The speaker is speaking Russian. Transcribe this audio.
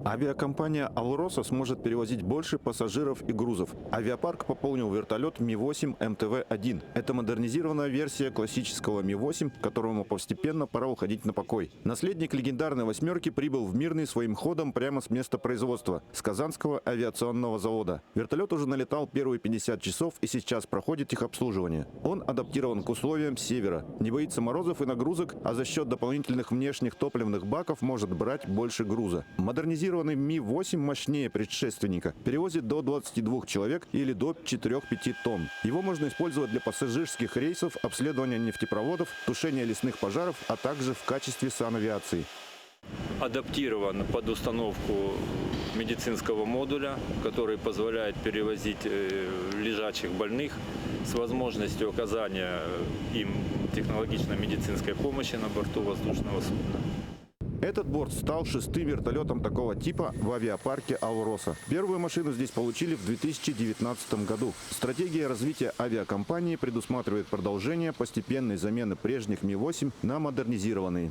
Авиакомпания «Алроса» сможет перевозить больше пассажиров и грузов. Авиапарк пополнил вертолет Ми-8 МТВ-1. Это модернизированная версия классического Ми-8, которому постепенно пора уходить на покой. Наследник легендарной «восьмерки» прибыл в Мирный своим ходом прямо с места производства, с Казанского авиационного завода. Вертолет уже налетал первые 50 часов и сейчас проходит их обслуживание. Он адаптирован к условиям севера, не боится морозов и нагрузок, а за счет дополнительных внешних топливных баков может брать больше груза. Модернизированный Ми-8 мощнее предшественника, перевозит до 22 человек или до 4-5 тонн. Его можно использовать для пассажирских рейсов, обследования нефтепроводов, тушения лесных пожаров, а также в качестве санавиации. Адаптирован под установку медицинского модуля, который позволяет перевозить лежачих больных с возможностью оказания им технологичной медицинской помощи на борту воздушного судна. Этот борт стал 6-м вертолетом такого типа в авиапарке «Алроса». Первую машину здесь получили в 2019 году. Стратегия развития авиакомпании предусматривает продолжение постепенной замены прежних Ми-8 на модернизированные.